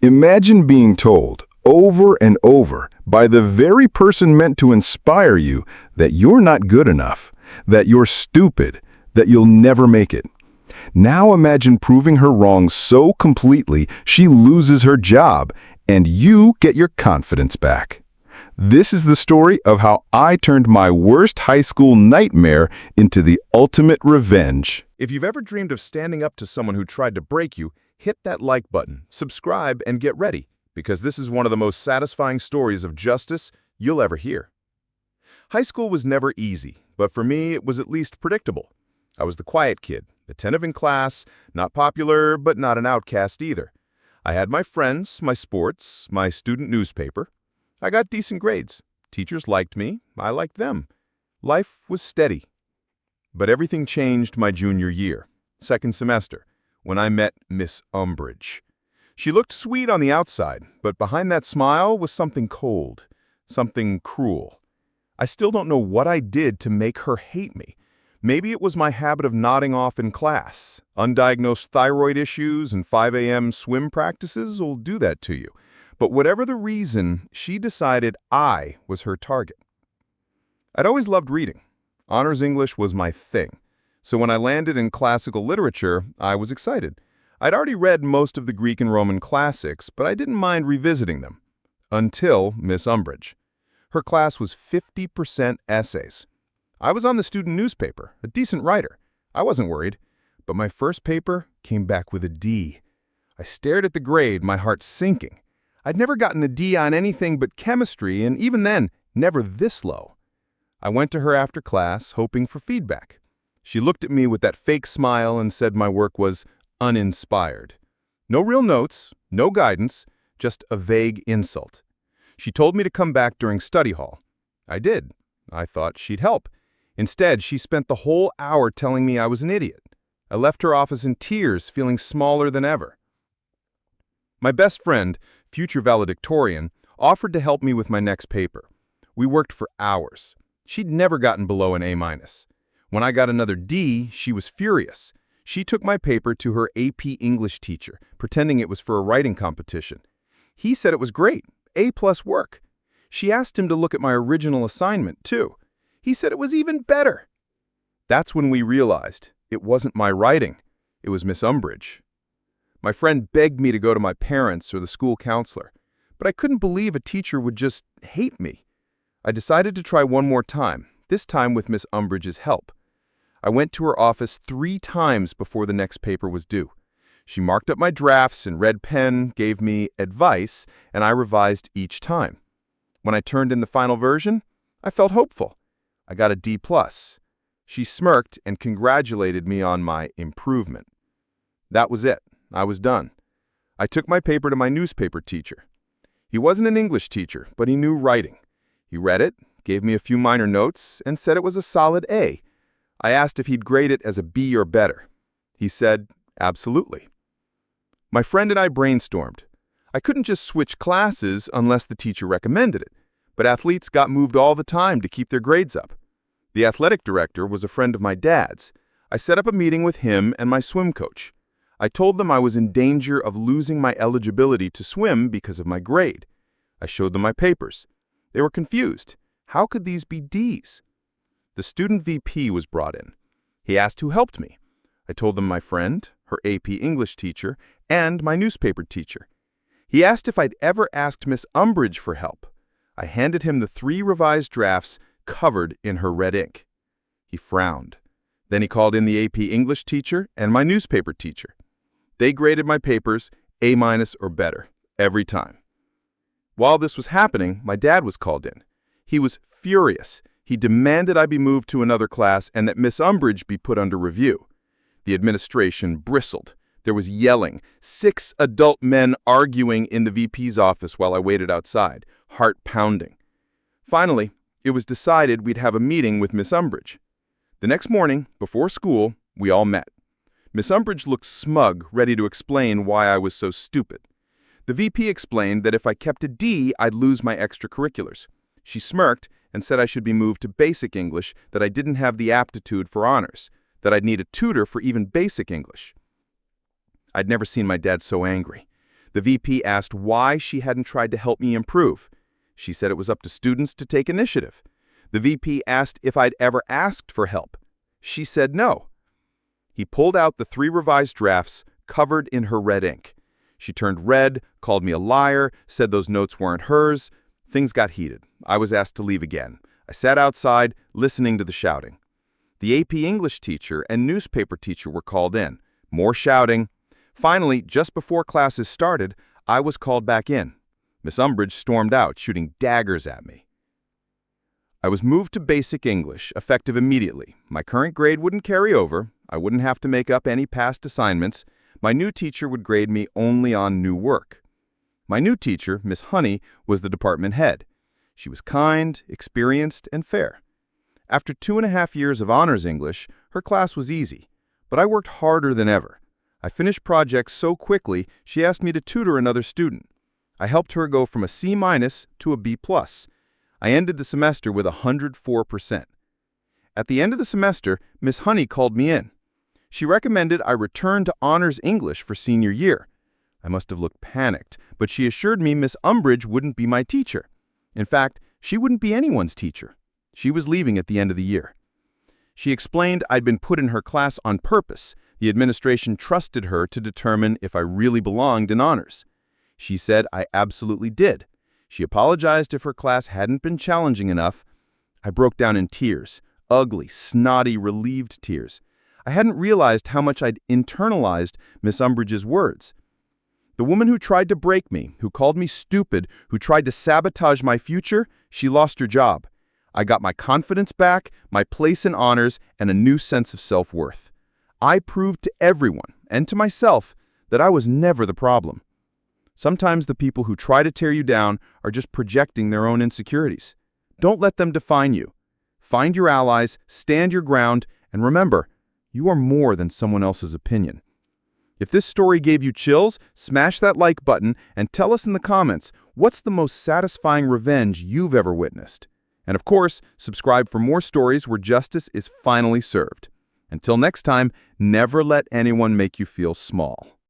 Imagine being told, over and over, by the very person meant to inspire you, that you're not good enough, that you're stupid, that you'll never make it. Now imagine proving her wrong so completely she loses her job, and you get your confidence back. This is the story of how I turned my worst high school nightmare into the ultimate revenge. If you've ever dreamed of standing up to someone who tried to break you, hit that like button, subscribe, and get ready, because this is one of the most satisfying stories of justice you'll ever hear. High school was never easy, but for me it was at least predictable. I was the quiet kid, attentive in class, not popular, but not an outcast either. I had my friends, my sports, my student newspaper. I got decent grades. Teachers liked me, I liked them. Life was steady. But everything changed my junior year, second semester, when I met Miss Umbridge. She looked sweet on the outside, but behind that smile was something cold, something cruel. I still don't know what I did to make her hate me. Maybe it was my habit of nodding off in class. Undiagnosed thyroid issues and 5 a.m. swim practices will do that to you. But whatever the reason, she decided I was her target. I'd always loved reading. Honors English was my thing. So when I landed in classical literature, I was excited. I'd already read most of the Greek and Roman classics, but I didn't mind revisiting them. Until Miss Umbridge. Her class was 50% essays. I was on the student newspaper, a decent writer. I wasn't worried. But my first paper came back with a D. I stared at the grade, my heart sinking. I'd never gotten a D on anything but chemistry, and even then, never this low. I went to her after class, hoping for feedback. She looked at me with that fake smile and said my work was uninspired. No real notes, no guidance, just a vague insult. She told me to come back during study hall. I did. I thought she'd help. Instead, she spent the whole hour telling me I was an idiot. I left her office in tears, feeling smaller than ever. My best friend, future valedictorian, offered to help me with my next paper. We worked for hours. She'd never gotten below an A-. When I got another D, she was furious. She took my paper to her AP English teacher, pretending it was for a writing competition. He said it was great, A+ work. She asked him to look at my original assignment, too. He said it was even better. That's when we realized it wasn't my writing, it was Miss Umbridge. My friend begged me to go to my parents or the school counselor, but I couldn't believe a teacher would just hate me. I decided to try one more time, this time with Miss Umbridge's help. I went to her office 3 times before the next paper was due. She marked up my drafts in red pen, gave me advice, and I revised each time. When I turned in the final version, I felt hopeful. I got a D+. She smirked and congratulated me on my improvement. That was it. I was done. I took my paper to my newspaper teacher. He wasn't an English teacher, but he knew writing. He read it, gave me a few minor notes, and said it was a solid A. I asked if he'd grade it as a B or better. He said, absolutely. My friend and I brainstormed. I couldn't just switch classes unless the teacher recommended it, but athletes got moved all the time to keep their grades up. The athletic director was a friend of my dad's. I set up a meeting with him and my swim coach. I told them I was in danger of losing my eligibility to swim because of my grade. I showed them my papers. They were confused. How could these be Ds? The student VP was brought in. He asked who helped me. I told them my friend, her AP English teacher, and my newspaper teacher. He asked if I'd ever asked Miss Umbridge for help. I handed him the 3 revised drafts covered in her red ink. He frowned. Then he called in the AP English teacher and my newspaper teacher. They graded my papers A- or better, every time. While this was happening, my dad was called in. He was furious. He demanded I be moved to another class and that Miss Umbridge be put under review. The administration bristled. There was yelling, 6 adult men arguing in the VP's office while I waited outside, heart pounding. Finally, it was decided we'd have a meeting with Miss Umbridge. The next morning, before school, we all met. Miss Umbridge looked smug, ready to explain why I was so stupid. The VP explained that if I kept a D, I'd lose my extracurriculars. She smirked and said I should be moved to basic English, that I didn't have the aptitude for honors, that I'd need a tutor for even basic English. I'd never seen my dad so angry. The VP asked why she hadn't tried to help me improve. She said it was up to students to take initiative. The VP asked if I'd ever asked for help. She said no. He pulled out the 3 revised drafts covered in her red ink. She turned red, called me a liar, said those notes weren't hers. Things got heated. I was asked to leave again. I sat outside, listening to the shouting. The AP English teacher and newspaper teacher were called in. More shouting. Finally, just before classes started, I was called back in. Miss Umbridge stormed out, shooting daggers at me. I was moved to basic English, effective immediately. My current grade wouldn't carry over. I wouldn't have to make up any past assignments. My new teacher would grade me only on new work. My new teacher, Miss Honey, was the department head. She was kind, experienced, and fair. After 2.5 years of honors English, her class was easy, but I worked harder than ever. I finished projects so quickly, she asked me to tutor another student. I helped her go from a C- to a B+. I ended the semester with 104%. At the end of the semester, Miss Honey called me in. She recommended I return to honors English for senior year. I must have looked panicked, but she assured me Miss Umbridge wouldn't be my teacher. In fact, she wouldn't be anyone's teacher. She was leaving at the end of the year. She explained I'd been put in her class on purpose. The administration trusted her to determine if I really belonged in honors. She said I absolutely did. She apologized if her class hadn't been challenging enough. I broke down in tears, ugly, snotty, relieved tears. I hadn't realized how much I'd internalized Miss Umbridge's words. The woman who tried to break me, who called me stupid, who tried to sabotage my future, she lost her job. I got my confidence back, my place in honors, and a new sense of self-worth. I proved to everyone, and to myself, that I was never the problem. Sometimes the people who try to tear you down are just projecting their own insecurities. Don't let them define you. Find your allies, stand your ground, and remember, you are more than someone else's opinion. If this story gave you chills, smash that like button and tell us in the comments what's the most satisfying revenge you've ever witnessed. And of course, subscribe for more stories where justice is finally served. Until next time, never let anyone make you feel small.